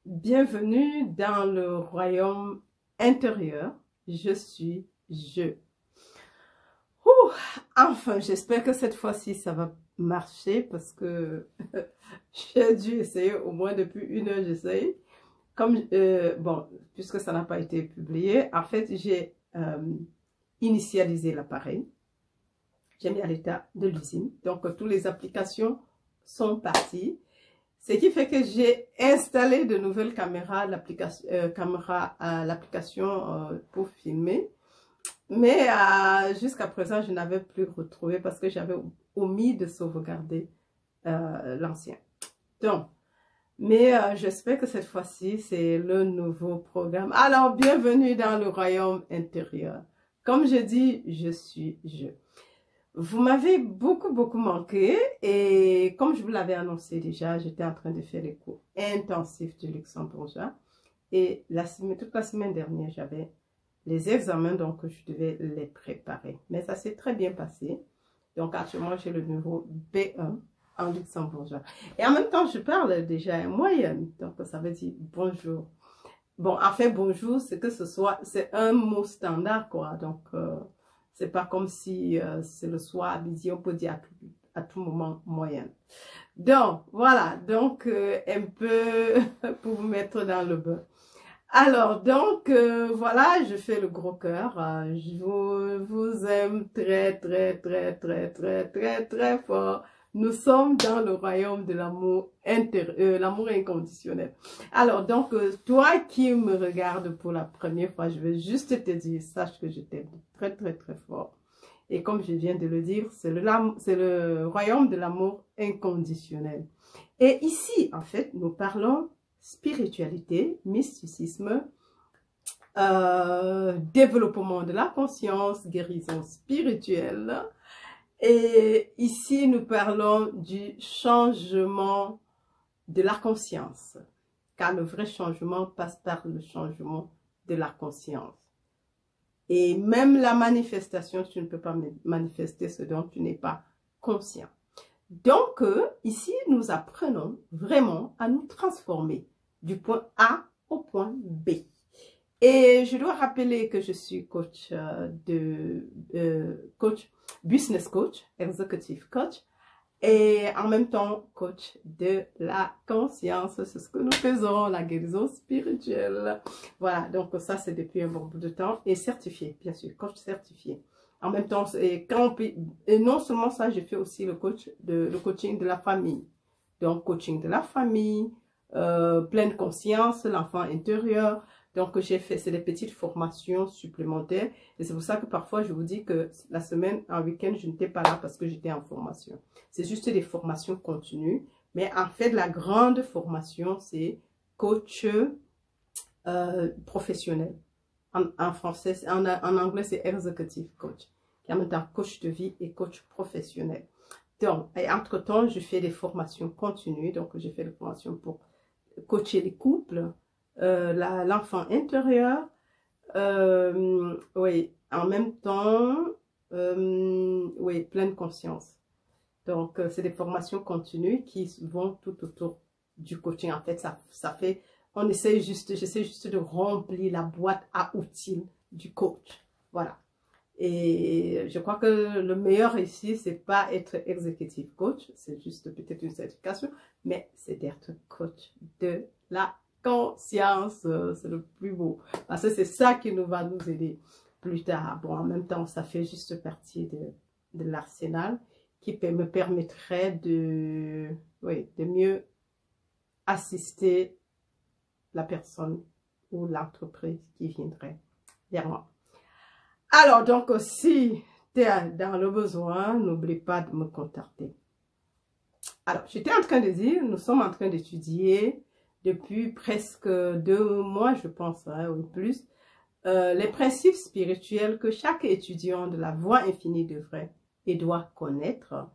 Bienvenue dans le royaume intérieur. Je suis je. Ouh, enfin, j'espère que cette fois-ci, ça va marcher parce que j'ai dû essayer au moins depuis 1 heure, j'essaye. Bon, puisque ça n'a pas été publié, en fait, j'ai initialisé l'appareil. J'ai mis à l'état de l'usine. Donc, toutes les applications sont parties. Ce qui fait que j'ai installé de nouvelles caméras, l'application pour filmer. Mais jusqu'à présent, je n'avais plus retrouvé parce que j'avais omis de sauvegarder l'ancien. Donc, mais j'espère que cette fois-ci, c'est le nouveau programme. Alors, bienvenue dans le royaume intérieur. Comme je dis, je suis je. Vous m'avez beaucoup manqué et comme je vous l'avais annoncé déjà, j'étais en train de faire les cours intensifs du luxembourgeois et toute la semaine dernière, j'avais les examens, donc je devais les préparer. Mais ça s'est très bien passé. Donc actuellement, j'ai le niveau B1 en luxembourgeois. Et en même temps, je parle déjà moyenne, donc ça veut dire bonjour. Bon, en fait, bonjour, c'est un mot standard, quoi, donc... c'est pas comme si c'est le soir à midi, on peut dire à tout moment moyenne. Donc, voilà. Donc, un peu pour vous mettre dans le bain. Alors, donc, voilà, je fais le gros cœur. Je vous aime très fort. Nous sommes dans le royaume de l'amour l'amour inconditionnel. Alors, donc, toi qui me regardes pour la première fois, je vais juste te dire, sache que je t'aime très fort. Et comme je viens de le dire, c'est le royaume de l'amour inconditionnel. Et ici, en fait, nous parlons spiritualité, mysticisme, développement de la conscience, guérison spirituelle. Et ici, nous parlons du changement de la conscience, car le vrai changement passe par le changement de la conscience. Et même la manifestation, tu ne peux pas manifester ce dont tu n'es pas conscient. Donc, ici, nous apprenons vraiment à nous transformer du point A au point B. Et je dois rappeler que je suis coach business coach, executive coach, et en même temps coach de la conscience. C'est ce que nous faisons, la guérison spirituelle. Voilà, donc ça c'est depuis un bon bout de temps et certifié, bien sûr, coach certifié. En même temps, et non seulement ça, je fais aussi le coaching de la famille. Donc coaching de la famille, pleine conscience, l'enfant intérieur. Donc, c'est des petites formations supplémentaires. Et c'est pour ça que parfois, je vous dis que la semaine, en week-end, je n'étais pas là parce que j'étais en formation. C'est juste des formations continues. Mais en fait, la grande formation, c'est coach professionnel. En français, en anglais, c'est executive coach. Qui est en même temps coach de vie et coach professionnel. Donc, et entre-temps, je fais des formations continues. Donc, j'ai fait des formations pour coacher les couples, l'enfant intérieur, oui, en même temps, oui, pleine conscience. Donc, c'est des formations continues qui vont tout autour du coaching. En fait, ça fait, j'essaie juste de remplir la boîte à outils du coach. Voilà. Et je crois que le meilleur ici, c'est pas être executive coach, c'est juste peut-être une certification, mais c'est d'être coach de la conscience, c'est le plus beau. Parce que c'est ça qui nous va nous aider plus tard. Bon, en même temps, ça fait juste partie de l'arsenal qui me permettrait de mieux assister la personne ou l'entreprise qui viendrait vers moi. Alors, donc, si tu es dans le besoin, n'oublie pas de me contacter. Alors, j'étais en train de dire, nous sommes en train d'étudier depuis presque 2 mois, je pense, hein, ou plus, les principes spirituels que chaque étudiant de la voie infinie devrait et doit connaître.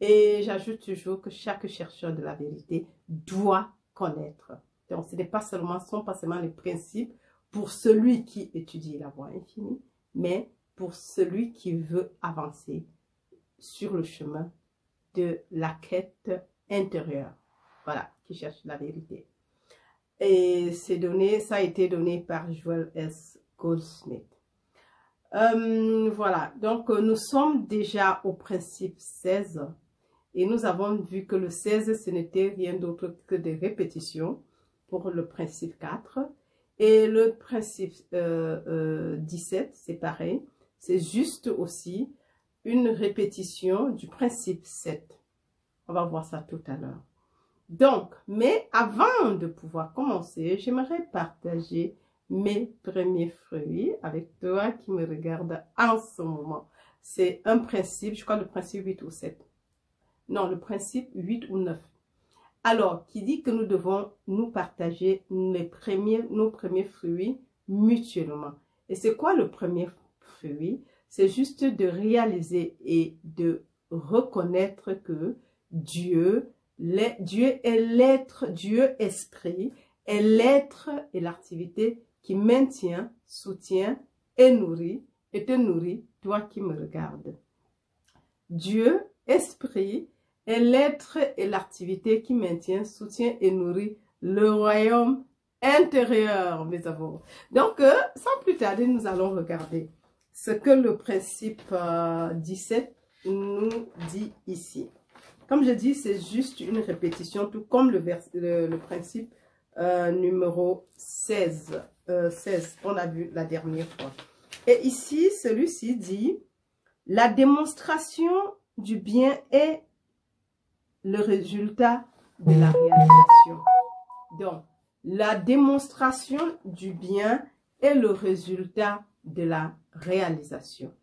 Et j'ajoute toujours que chaque chercheur de la vérité doit connaître. Donc, ce sont pas seulement les principes pour celui qui étudie la voie infinie, mais pour celui qui veut avancer sur le chemin de la quête intérieure. Voilà, qui cherche la vérité. Et ça a été donné par Joel S. Goldsmith. Voilà, donc nous sommes déjà au principe 16 et nous avons vu que le 16, ce n'était rien d'autre que des répétitions pour le principe 4. Et le principe 17, c'est pareil, c'est juste aussi une répétition du principe 7. On va voir ça tout à l'heure. Donc, mais avant de pouvoir commencer, j'aimerais partager mes premiers fruits avec toi qui me regarde en ce moment. C'est un principe, je crois le principe 8 ou 7. Non, le principe 8 ou 9. Alors, qui dit que nous devons nous partager nos premiers fruits mutuellement. Et c'est quoi le premier fruit? C'est juste de réaliser et de reconnaître que Dieu est l'être, Dieu esprit, est l'être et l'activité qui maintient, soutient et te nourrit, toi qui me regardes. Dieu, esprit, est l'être et l'activité qui maintient, soutient et nourrit le royaume intérieur, mes amours. Donc, sans plus tarder, nous allons regarder ce que le principe 17 nous dit ici. Comme je dis, c'est juste une répétition, tout comme le principe numéro 16, 16 qu'on a vu la dernière fois. Et ici, celui-ci dit, la démonstration du bien est le résultat de la réalisation. Donc, la démonstration du bien est le résultat de la réalisation.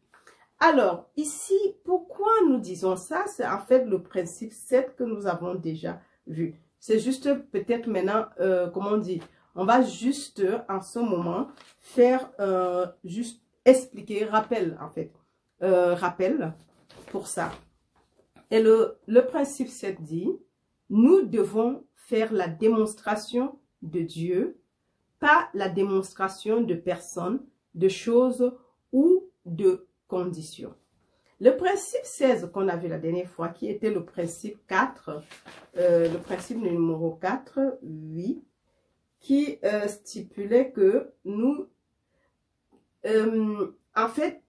Alors, ici, pourquoi nous disons ça? C'est en fait le principe 7 que nous avons déjà vu. C'est juste peut-être maintenant, comment on dit, on va juste en ce moment faire, juste expliquer, rappel en fait, rappel pour ça. Et le principe 7 dit, nous devons faire la démonstration de Dieu, pas la démonstration de personnes, de choses ou de conditions. Le principe 16 qu'on a vu la dernière fois, qui était le principe 4, le principe numéro 4, oui, qui stipulait que nous, en fait,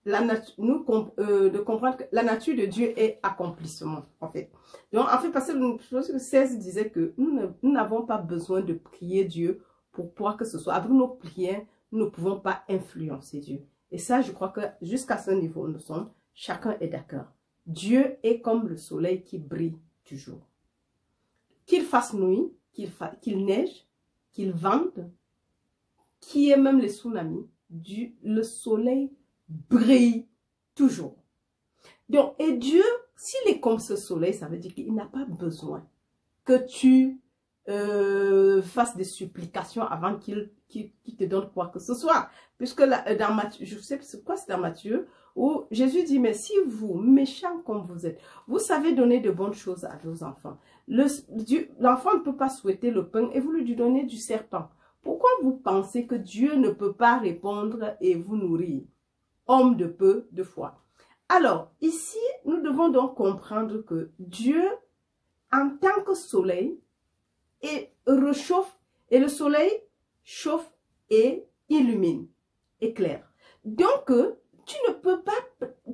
de comprendre que la nature de Dieu est accomplissement, en fait. Donc, en fait, parce que le 16 disait que nous n'avons pas besoin de prier Dieu pour quoi que ce soit. Avec nos prières, nous ne pouvons pas influencer Dieu. Et ça, je crois que jusqu'à ce niveau, chacun est d'accord. Dieu est comme le soleil qui brille toujours. Qu'il fasse nuit, qu'il neige, qu'il vente, qu'il y ait même les tsunamis, le soleil brille toujours. Donc, et Dieu, s'il est comme ce soleil, ça veut dire qu'il n'a pas besoin que tu fasses des supplications avant qu'il te donne quoi que ce soit. Puisque là, dans Matthieu, je sais c'est quoi, c'est dans Matthieu, où Jésus dit, mais si vous, méchants comme vous êtes, vous savez donner de bonnes choses à vos enfants. L'enfant ne peut pas souhaiter le pain et vous lui donnez du serpent. Pourquoi vous pensez que Dieu ne peut pas répondre et vous nourrir? Homme de peu de foi. Alors, ici, nous devons donc comprendre que Dieu, en tant que soleil, réchauffe, et le soleil chauffe et illumine, éclaire. Donc, tu ne peux pas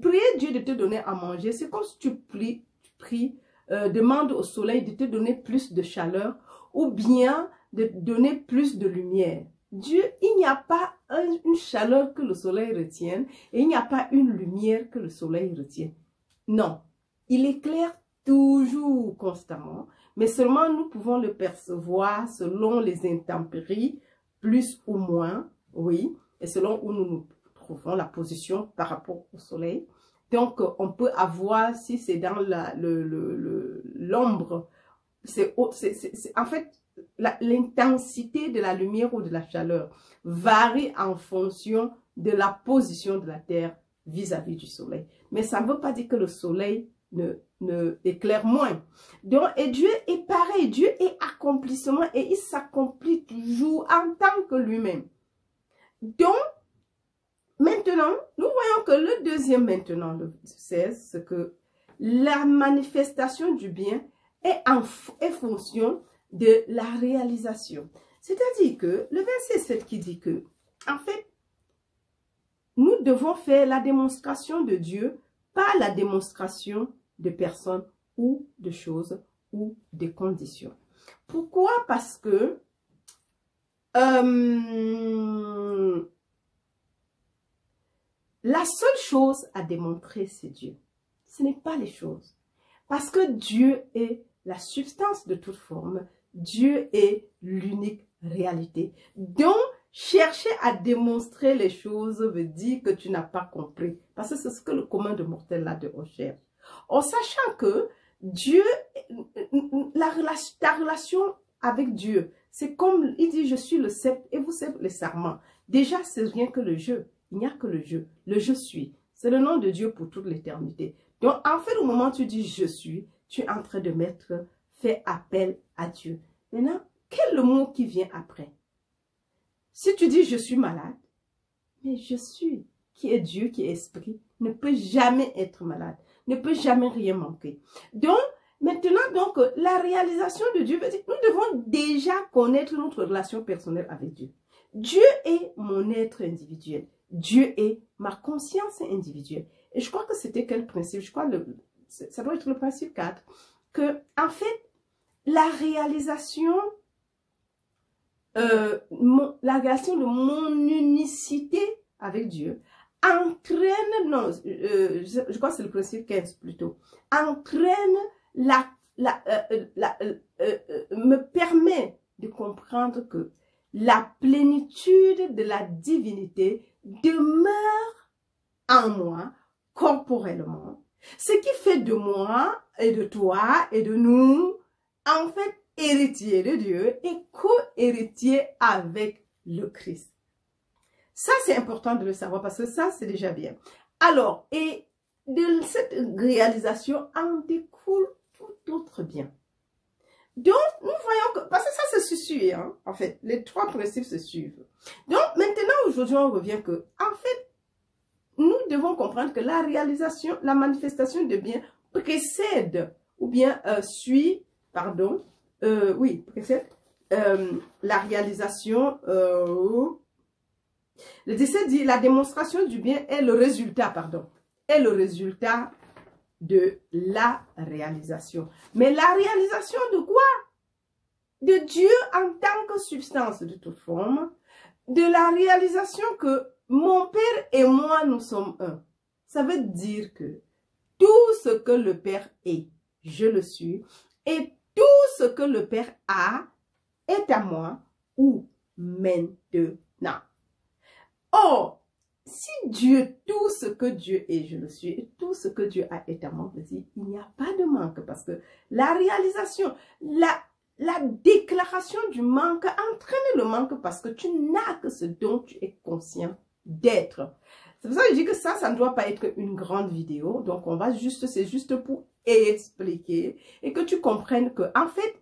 prier Dieu de te donner à manger. C'est comme si tu pries, demande au soleil de te donner plus de chaleur ou bien de donner plus de lumière. Dieu, il n'y a pas une chaleur que le soleil retienne et il n'y a pas une lumière que le soleil retienne. Non, il éclaire toujours constamment, mais seulement nous pouvons le percevoir selon les intempéries, plus ou moins, oui, et selon où nous nous trouvons, la position par rapport au soleil. Donc, on peut avoir, si c'est dans l'ombre, en fait, l'intensité de la lumière ou de la chaleur varie en fonction de la position de la Terre vis-à-vis du soleil. Mais ça ne veut pas dire que le soleil ne éclaire moins. Donc, et Dieu est pareil, Dieu est accomplissement et il s'accomplit toujours en tant que lui-même. Donc, maintenant, nous voyons que le deuxième maintenant, le 16, c'est que la manifestation du bien est fonction de la réalisation. C'est-à-dire que le verset 7 qui dit que, en fait, nous devons faire la démonstration de Dieu, pas la démonstration de personnes ou de choses ou de conditions. Pourquoi? Parce que la seule chose à démontrer, c'est Dieu. Ce n'est pas les choses. Parce que Dieu est la substance de toute forme. Dieu est l'unique réalité. Donc, chercher à démontrer les choses veut dire que tu n'as pas compris. Parce que c'est ce que le commun de mortel là de recherche. En sachant que Dieu, ta relation avec Dieu, c'est comme il dit, je suis le sceptre et vous êtes les sarments. Déjà, c'est rien que le jeu. Il n'y a que le jeu. Le je suis. C'est le nom de Dieu pour toute l'éternité. Donc, en fait, au moment où tu dis je suis, tu es en train de fait appel à Dieu. Maintenant, quel est le mot qui vient après? Si tu dis je suis malade, mais je suis, qui est Dieu, qui est esprit, ne peut jamais être malade, ne peut jamais rien manquer. Donc, maintenant, donc, la réalisation de Dieu veut dire que nous devons déjà connaître notre relation personnelle avec Dieu. Dieu est mon être individuel. Dieu est ma conscience individuelle. Et je crois que c'était quel principe? Je crois que ça doit être le principe 4. Que, en fait, la réalisation de mon unicité avec Dieu entraîne, non, je crois que c'est le principe 15 plutôt, entraîne me permet de comprendre que la plénitude de la divinité demeure en moi corporellement. Ce qui fait de moi et de toi et de nous, en fait, héritier de Dieu et co-héritier avec le Christ. Ça, c'est important de le savoir parce que ça, c'est déjà bien. Alors, et de cette réalisation en découle tout autre bien. Donc, nous voyons que, parce que ça se suit, hein, en fait, les trois principes se suivent. Donc, maintenant, aujourd'hui, on revient que, en fait, nous devons comprendre que la réalisation, la manifestation de bien précède, ou bien suit, pardon, précède la réalisation, le 17 dit, la démonstration du bien est le résultat, est le résultat de la réalisation. Mais la réalisation de quoi? De Dieu en tant que substance de toute forme, de la réalisation que mon Père et moi, nous sommes un. Ça veut dire que tout ce que le Père est, je le suis, et tout ce que le Père a est à moi ou maintenant. Or, si Dieu, tout ce que Dieu est, je le suis, et tout ce que Dieu a est à moi, il n'y a pas de manque parce que la réalisation, la déclaration du manque entraîne le manque parce que tu n'as que ce dont tu es conscient d'être. C'est pour ça que je dis que ça ne doit pas être une grande vidéo. Donc, c'est juste pour expliquer et que tu comprennes que, en fait,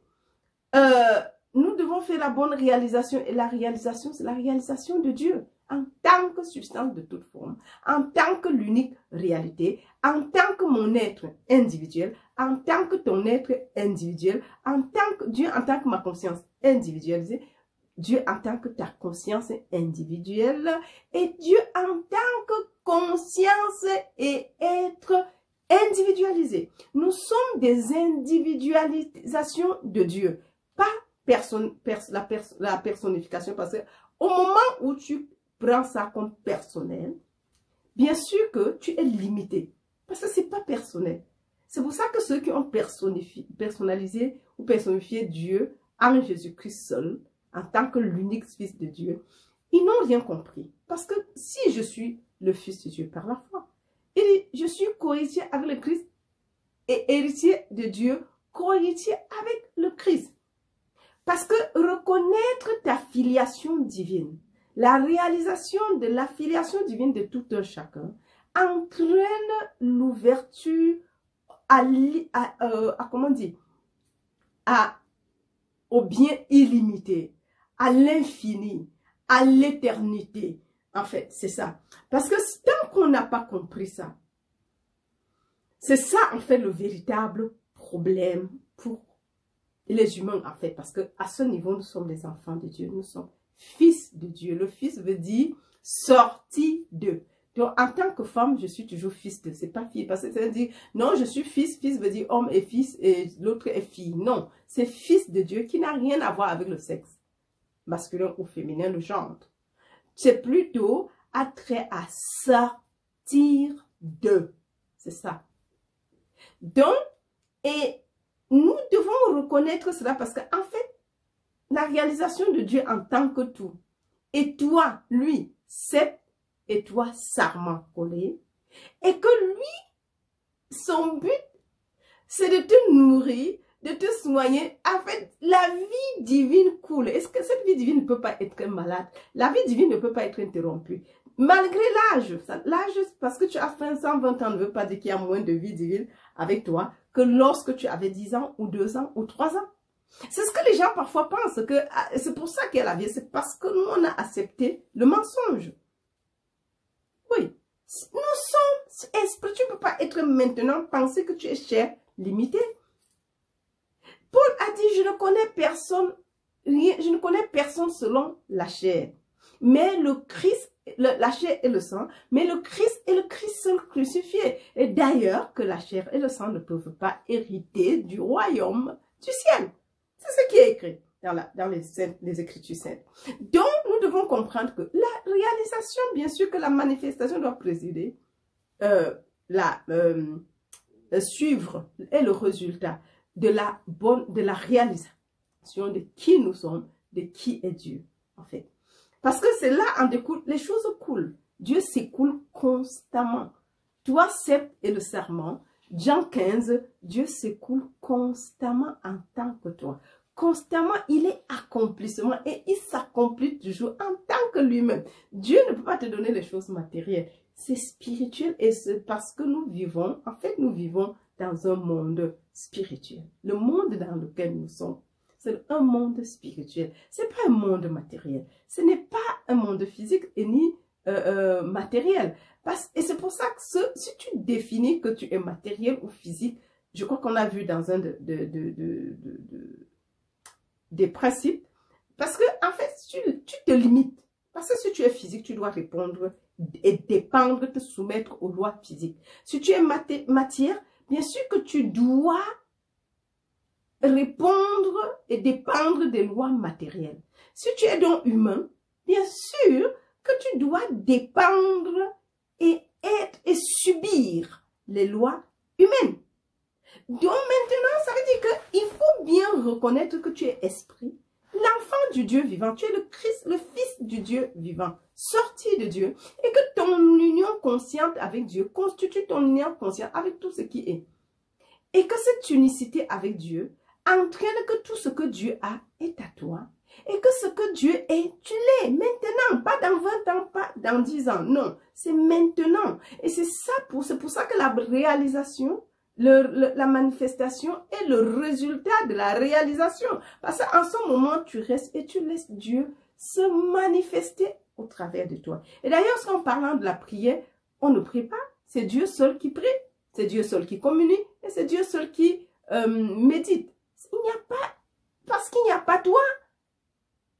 nous devons faire la bonne réalisation et la réalisation, c'est la réalisation de Dieu en tant que substance de toute forme, en tant que l'unique réalité, en tant que mon être individuel, en tant que ton être individuel, en tant que Dieu, en tant que ma conscience individualisée, Dieu en tant que ta conscience individuelle et Dieu en tant que conscience et être individualisé. Nous sommes des individualisations de Dieu, pas la personnification, parce que au moment où tu prends ça comme personnel, bien sûr que tu es limité, parce que c'est pas personnel. C'est pour ça que ceux qui ont personnalisé ou personnifié Dieu en Jésus-Christ seul, en tant que l'unique Fils de Dieu, ils n'ont rien compris. Parce que si je suis le Fils de Dieu par la foi, et je suis co-héritier avec le Christ et héritier de Dieu, co-héritier avec le Christ. Parce que reconnaître ta filiation divine, la réalisation de la filiation divine de tout un chacun, entraîne l'ouverture au bien illimité, à l'infini, à l'éternité. En fait, c'est ça. Parce que tant qu'on n'a pas compris ça, c'est ça en fait le véritable problème pour et les humains en fait, parce que à ce niveau, nous sommes des enfants de Dieu, nous sommes fils de Dieu. Le fils veut dire sorti de. Donc, en tant que femme, je suis toujours fils de, c'est pas fille, parce que ça veut dire, non, je suis fils, fils veut dire homme et fils, et l'autre est fille. Non, c'est fils de Dieu qui n'a rien à voir avec le sexe, masculin ou féminin, le genre. C'est plutôt attrait à sortir de. C'est ça. Donc, et nous devons reconnaître cela parce qu'en fait, la réalisation de Dieu en tant que tout, et toi, lui, c'est et toi, sarment collé, et que lui, son but, c'est de te nourrir, de te soigner. En fait, la vie divine coule. Est-ce que cette vie divine ne peut pas être malade? La vie divine ne peut pas être interrompue. Malgré l'âge, parce que tu as fait 120 ans ne veut pas dire qu'il y a moins de vie divine avec toi que lorsque tu avais 10 ans, ou 2 ans, ou 3 ans. C'est ce que les gens parfois pensent, que c'est pour ça qu'il y a la vie, c'est parce que nous, on a accepté le mensonge. Oui, nous sommes esprits, tu ne peux pas être maintenant, penser que tu es chair, limité. Paul a dit, je ne connais personne, je ne connais personne selon la chair, mais le Christ, la chair et le sang, mais le Christ et le Christ seul crucifié. Et d'ailleurs, que la chair et le sang ne peuvent pas hériter du royaume du ciel. C'est ce qui est écrit dans les Écritures saintes. Donc, nous devons comprendre que la réalisation, bien sûr que la manifestation doit présider, suivre est le résultat de la réalisation de qui nous sommes, de qui est Dieu, en fait. Parce que c'est là en découle, les choses coulent. Dieu s'écoule constamment. Toi, Sept et le serment, Jean 15, Dieu s'écoule constamment en tant que toi. Constamment, il est accomplissement et il s'accomplit toujours en tant que lui-même. Dieu ne peut pas te donner les choses matérielles. C'est spirituel et c'est parce que nous vivons, en fait, nous vivons dans un monde spirituel. Le monde dans lequel nous sommes, c'est un monde spirituel. Ce n'est pas un monde matériel. Ce n'est pas un monde physique et ni matériel. Et c'est pour ça que si tu définis que tu es matériel ou physique, je crois qu'on a vu dans un des principes, parce que en fait, tu te limites. Parce que si tu es physique, tu dois répondre et dépendre, te soumettre aux lois physiques. Si tu es matière, bien sûr que tu dois répondre et dépendre des lois matérielles. Si tu es donc humain, bien sûr que tu dois dépendre et être et subir les lois humaines. Donc maintenant, ça veut dire qu'il faut bien reconnaître que tu es esprit, l'enfant du Dieu vivant, tu es le Christ, le Fils du Dieu vivant, sorti de Dieu, et que ton union consciente avec Dieu constitue ton union consciente avec tout ce qui est. Et que cette unicité avec Dieu entraîne que tout ce que Dieu a est à toi, et que ce que Dieu est, tu l'es maintenant, pas dans 20 ans, pas dans 10 ans, non, c'est maintenant. Et c'est pour ça que la réalisation, la manifestation est le résultat de la réalisation. Parce qu'en ce moment, tu restes et tu laisses Dieu se manifester au travers de toi. Et d'ailleurs, en parlant de la prière, on ne prie pas. C'est Dieu seul qui prie. C'est Dieu seul qui communie. Et c'est Dieu seul qui médite. Il n'y a pas, parce qu'il n'y a pas toi.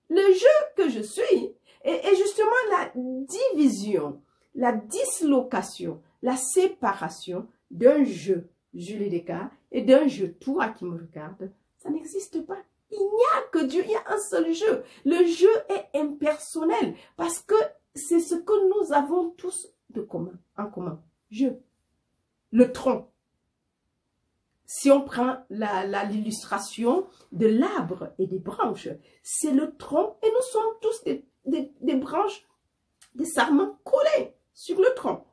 Le je que je suis est justement la division, la dislocation, la séparation d'un je, Julie Descartes, et d'un je, toi qui me regarde. Ça n'existe pas. Il n'y a que Dieu, il y a un seul je. Le je est impersonnel parce que c'est ce que nous avons tous de commun, en commun. Je, le tronc. Si on prend l'illustration de l'arbre et des branches, c'est le tronc et nous sommes tous des branches, des sarments collés sur le tronc.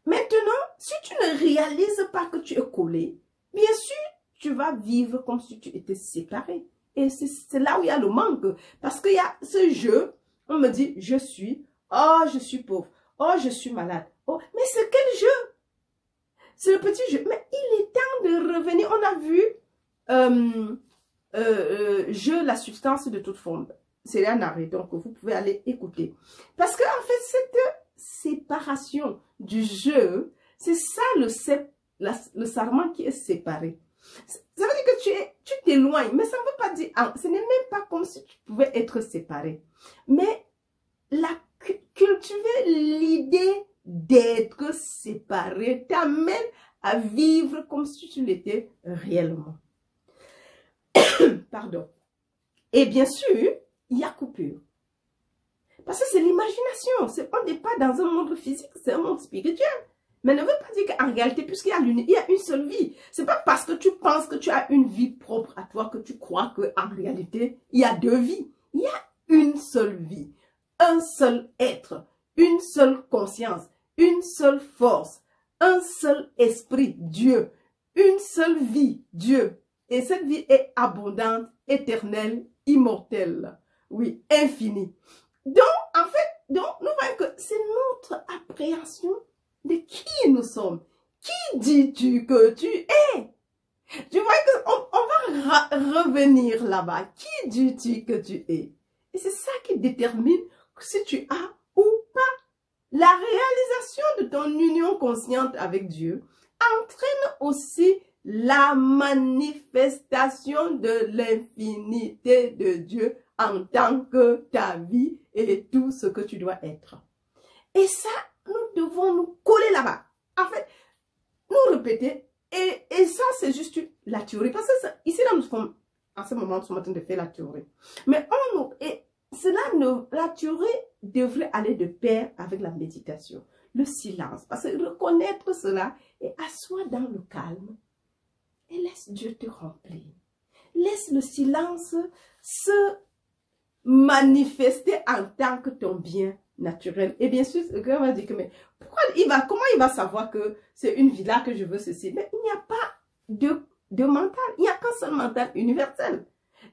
Maintenant, si tu ne réalises pas que tu es collé, bien sûr, tu vas vivre comme si tu étais séparé. Et c'est là où il y a le manque. Parce qu'il y a ce jeu, on me dit, je suis, oh, je suis pauvre, oh, je suis malade. Oh, mais c'est quel jeu? C'est le petit jeu. Mais il est temps de revenir. On a vu jeu, la substance de toute forme. C'est un arrêt, donc vous pouvez aller écouter. Parce qu'en fait, cette séparation du jeu, c'est ça le sarment qui est séparé. Ça veut dire que tu t'éloignes, mais ça ne veut pas dire, ce n'est même pas comme si tu pouvais être séparé. Mais cultiver l'idée d'être séparé t'amène à vivre comme si tu l'étais réellement. Pardon. Et bien sûr, il y a coupure. Parce que c'est l'imagination. On n'est pas dans un monde physique, c'est un monde spirituel. Mais ne veut pas dire qu'en réalité, puisqu'il y a une seule vie, c'est pas parce que tu penses que tu as une vie propre à toi que tu crois qu'en réalité, il y a deux vies. Il y a une seule vie, un seul être, une seule conscience, une seule force, un seul esprit, Dieu, une seule vie, Dieu. Et cette vie est abondante, éternelle, immortelle. Oui, infinie. Donc, en fait, nous voyons que c'est notre appréhension de qui nous sommes. Qui dis-tu que tu es? Tu vois qu'on va revenir là-bas. Qui dis-tu que tu es? Et c'est ça qui détermine si tu as ou pas. La réalisation de ton union consciente avec Dieu entraîne aussi la manifestation de l'infinité de Dieu en tant que ta vie et tout ce que tu dois être. Et ça, nous devons nous coller là-bas. En fait, nous répéter. Et ça, c'est juste la théorie. Parce que ici, là, en ce moment, nous sommes en train de faire la théorie. Mais la théorie devrait aller de pair avec la méditation, le silence. Parce que reconnaître cela et asseoir dans le calme et laisse Dieu te remplir. Laisse le silence se manifester en tant que ton bien naturel. Et bien sûr, le cœur va dire que, mais comment il va savoir que c'est une villa que je veux ceci? Mais il n'y a pas de mental. Il n'y a qu'un seul mental universel.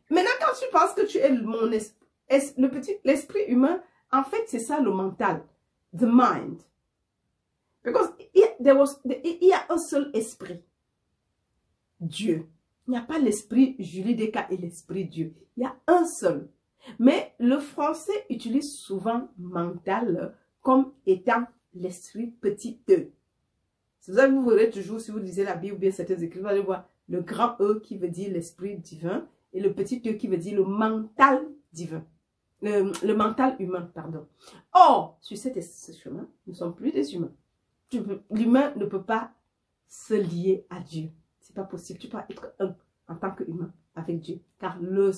Maintenant, quand tu penses que tu es l'esprit humain, en fait, c'est ça le mental. The mind. Because il y a un seul esprit. Dieu. Il n'y a pas l'esprit Julie Desca et l'esprit Dieu. Il y a un seul. Mais le français utilise souvent mental comme étant l'esprit petit e. Vous verrez toujours, si vous lisez la Bible ou bien certains écrits, vous allez voir le grand E qui veut dire l'esprit divin et le petit e qui veut dire le mental divin. Le mental humain, pardon. Or, sur ce chemin, nous ne sommes plus des humains. L'humain ne peut pas se lier à Dieu. C'est pas possible. Tu peux être un en tant qu'humain avec Dieu. Car le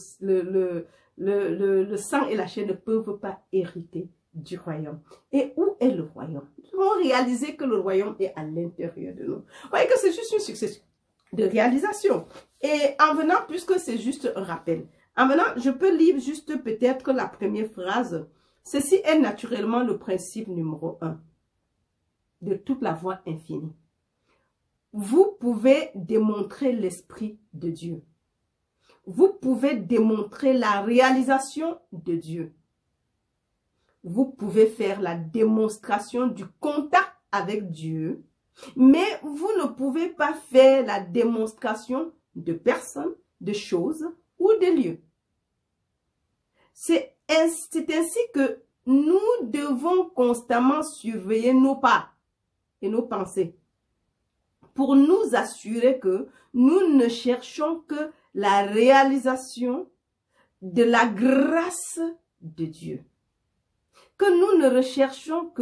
sang et la chair ne peuvent pas hériter du royaume. Et où est le royaume? Nous devons réaliser que le royaume est à l'intérieur de nous. Vous voyez que c'est juste une succession de réalisation. Et en venant, puisque c'est juste un rappel, en venant, je peux lire juste peut-être la première phrase. Ceci est naturellement le principe numéro 1 de toute la voie infinie. Vous pouvez démontrer l'esprit de Dieu. Vous pouvez démontrer la réalisation de Dieu. Vous pouvez faire la démonstration du contact avec Dieu, mais vous ne pouvez pas faire la démonstration de personnes, de choses ou de lieux. C'est ainsi que nous devons constamment surveiller nos pas et nos pensées pour nous assurer que nous ne cherchons que la réalisation de la grâce de Dieu. Que nous ne cherchons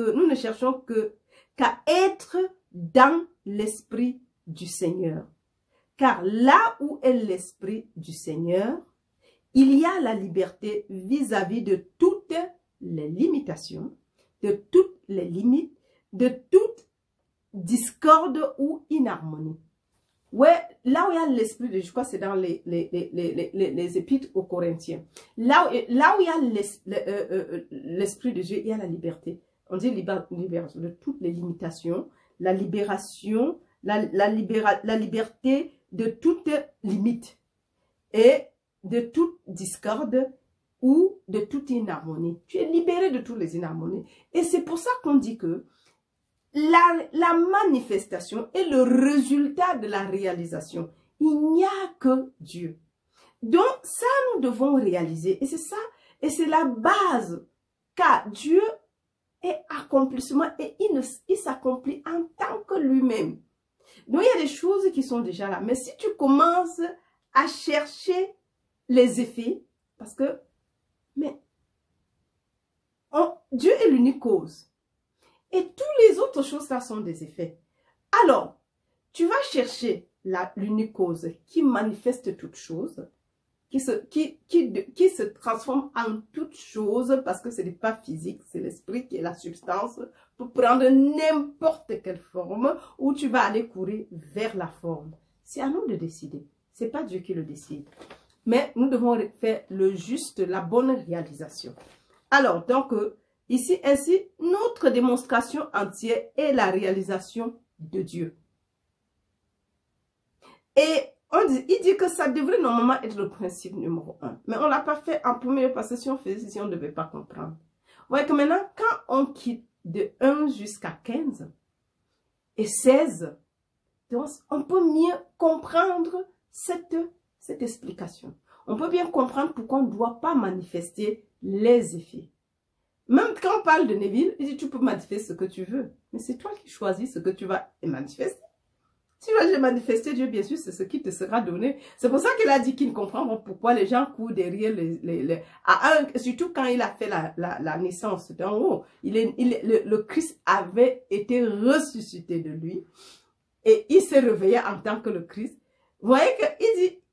qu'à être dans l'esprit du Seigneur. Car là où est l'esprit du Seigneur, il y a la liberté vis-à-vis de toutes les limitations, de toutes les limites, de toute discorde ou inharmonie. Ouais, là où il y a l'esprit de Dieu, je crois que c'est dans les épîtres aux Corinthiens. Là où il y a l'esprit de Dieu, il y a la liberté. On dit libération de toutes les limitations, la libération, la liberté de toute limite et de toute discorde ou de toute inharmonie. Tu es libéré de toutes les inharmonies. Et c'est pour ça qu'on dit que la manifestation est le résultat de la réalisation. Il n'y a que Dieu. Donc, ça, nous devons réaliser. Et c'est ça, et c'est la base. Car Dieu est accomplissement et il s'accomplit en tant que lui-même. Donc, il y a des choses qui sont déjà là. Mais si tu commences à chercher les effets, parce que, mais, Dieu est l'unique cause. Et toutes les autres choses là sont des effets. Alors, tu vas chercher l'unique cause qui manifeste toute chose, qui se transforme en toute chose, parce que ce n'est pas physique, c'est l'esprit qui est la substance, pour prendre n'importe quelle forme, où tu vas aller courir vers la forme. C'est à nous de décider. Ce n'est pas Dieu qui le décide. Mais nous devons faire le juste, la bonne réalisation. Alors, donc, ici, ainsi, notre démonstration entière est la réalisation de Dieu. Et il dit que ça devrait normalement être le principe numéro 1. Mais on ne l'a pas fait en premier parce que si on faisait, si on ne devait pas comprendre. Vous voyez que maintenant, quand on quitte de 1 jusqu'à 15 et 16, donc on peut mieux comprendre cette explication. On peut bien comprendre pourquoi on ne doit pas manifester les effets. Même quand on parle de Neville, il dit tu peux manifester ce que tu veux. Mais c'est toi qui choisis ce que tu vas manifester. Si tu vas manifester Dieu, bien sûr, c'est ce qui te sera donné. C'est pour ça qu'il a dit qu'il ne comprend pas pourquoi les gens courent derrière surtout quand il a fait la naissance d'en haut. Le Christ avait été ressuscité de lui. Et il s'est réveillé en tant que le Christ. Vous voyez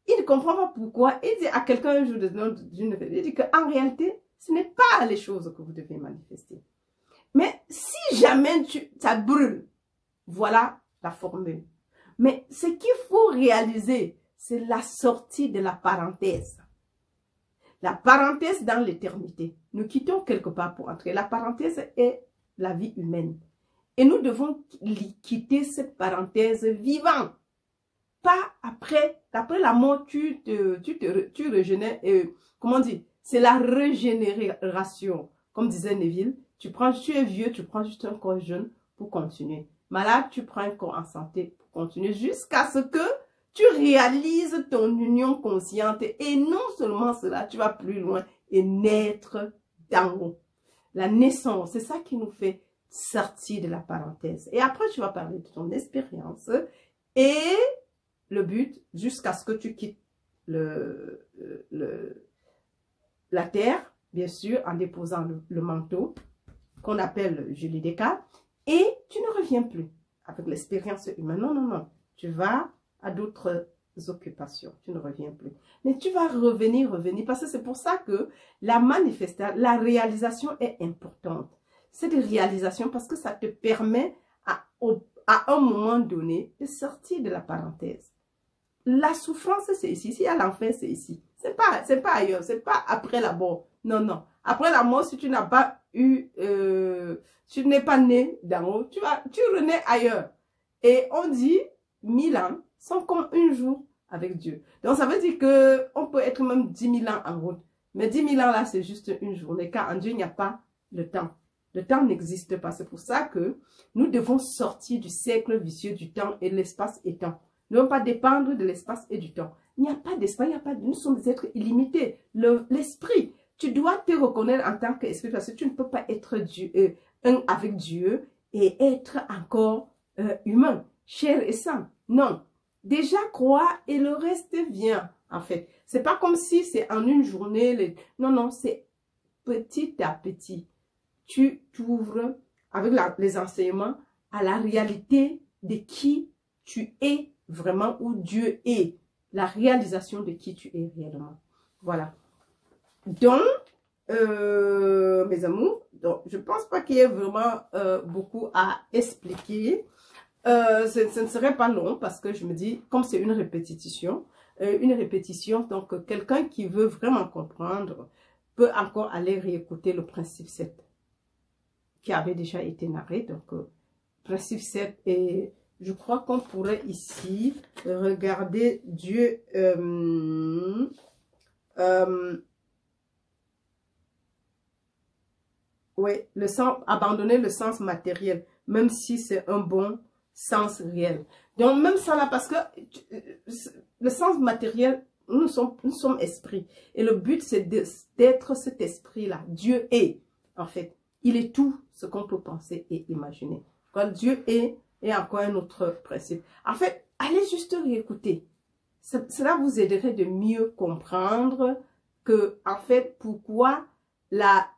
qu'il ne comprend pas pourquoi. Il dit à quelqu'un un jour il dit qu'en réalité, ce n'est pas les choses que vous devez manifester. Mais si jamais ça brûle, voilà la formule. Mais ce qu'il faut réaliser, c'est la sortie de la parenthèse. La parenthèse dans l'éternité. Nous quittons quelque part pour entrer. La parenthèse est la vie humaine. Et nous devons quitter cette parenthèse vivant. Pas après la mort, tu régénères. Comment on dit? C'est la régénération. Comme disait Neville, tu es vieux, tu prends juste un corps jeune pour continuer. Malade, tu prends un corps en santé pour continuer jusqu'à ce que tu réalises ton union consciente. Et non seulement cela, tu vas plus loin et naître d'en haut. La naissance, c'est ça qui nous fait sortir de la parenthèse. Et après, tu vas parler de ton expérience et le but jusqu'à ce que tu quittes la terre, bien sûr, en déposant le manteau qu'on appelle Julie Descartes. Et tu ne reviens plus avec l'expérience humaine. Non, non, non. Tu vas à d'autres occupations. Tu ne reviens plus. Mais tu vas revenir. Parce que c'est pour ça que la manifestation, la réalisation est importante. Cette réalisation, parce que ça te permet à un moment donné de sortir de la parenthèse. La souffrance, c'est ici. S'il y a l'enfer, c'est ici. C'est pas ailleurs. C'est pas après la mort. Non, non. Après la mort, si tu n'as pas eu... tu n'es pas né d'en haut, tu renais ailleurs. Et on dit 1000 ans sont comme un jour avec Dieu. Donc ça veut dire qu'on peut être même 10 000 ans en route. Mais 10 000 ans là, c'est juste une journée. Car en Dieu, il n'y a pas le temps. Le temps n'existe pas. C'est pour ça que nous devons sortir du cercle vicieux du temps et de l'espace et temps. Nous ne devons pas dépendre de l'espace et du temps. Il n'y a pas d'espace, nous sommes des êtres illimités. L'esprit, tu dois te reconnaître en tant qu'esprit parce que tu ne peux pas être un avec Dieu et être encore humain, chair et sang. Non. Déjà croire et le reste vient, en fait. C'est pas comme si c'est en une journée. Non, non, c'est petit à petit. Tu t'ouvres avec les enseignements à la réalité de qui tu es vraiment, où Dieu est. La réalisation de qui tu es réellement. Voilà. Donc, mes amours, donc, je ne pense pas qu'il y ait vraiment beaucoup à expliquer. Ce ne serait pas long parce que je me dis, comme c'est une répétition, donc quelqu'un qui veut vraiment comprendre peut encore aller réécouter le principe 7 qui avait déjà été narré. Donc, principe 7 et je crois qu'on pourrait ici regarder Dieu... oui, abandonner le sens matériel, même si c'est un bon sens réel. Donc, même ça là, parce que le sens matériel, nous sommes esprits. Et le but, c'est d'être cet esprit-là. Dieu est, en fait. Il est tout ce qu'on peut penser et imaginer. Quand Dieu est, Et encore un autre principe. En fait, allez juste réécouter. Cela vous aiderait de mieux comprendre que, en fait, pourquoi la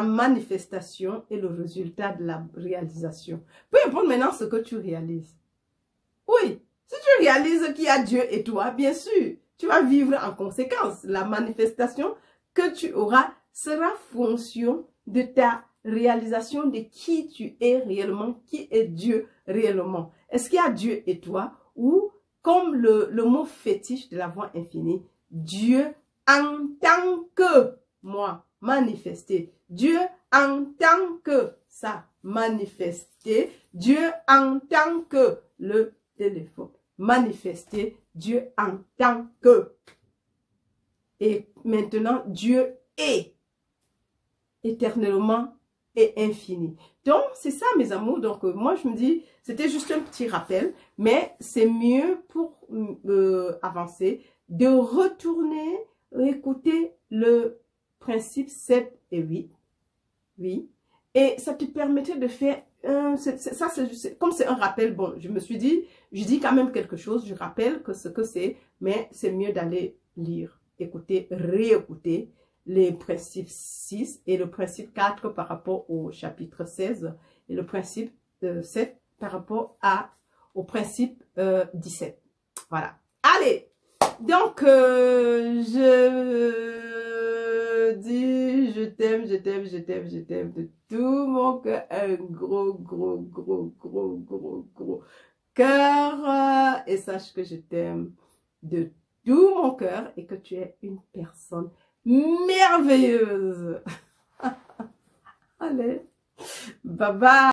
manifestation est le résultat de la réalisation. Peu importe maintenant ce que tu réalises. Oui, si tu réalises qu'il y a Dieu et toi, bien sûr, tu vas vivre en conséquence. La manifestation que tu auras sera fonction de ta réalisation de qui tu es réellement, qui est Dieu réellement. Est-ce qu'il y a Dieu et toi ou, comme le mot fétiche de la voix infinie, Dieu en tant que moi, manifesté. Dieu en tant que ça, manifesté. Dieu en tant que le téléphone, manifesté. Dieu en tant que. Et maintenant, Dieu est éternellement et infini. Donc, c'est ça, mes amours. Donc, moi, je me dis, c'était juste un petit rappel, mais c'est mieux pour avancer de retourner, écouter le principe 7 et 8. Oui. Et ça te permettait de faire, comme c'est un rappel, bon, je me suis dit, je dis quand même quelque chose, je rappelle que ce que c'est, mais c'est mieux d'aller lire, écouter, réécouter les principes 6 et le principe 4 par rapport au chapitre 16 et le principe 7 par rapport au principe 17. Voilà. Allez, donc je dis je t'aime, je t'aime, je t'aime, je t'aime de tout mon cœur, un gros cœur et sache que je t'aime de tout mon cœur et que tu es une personne merveilleuse. Allez, bye bye.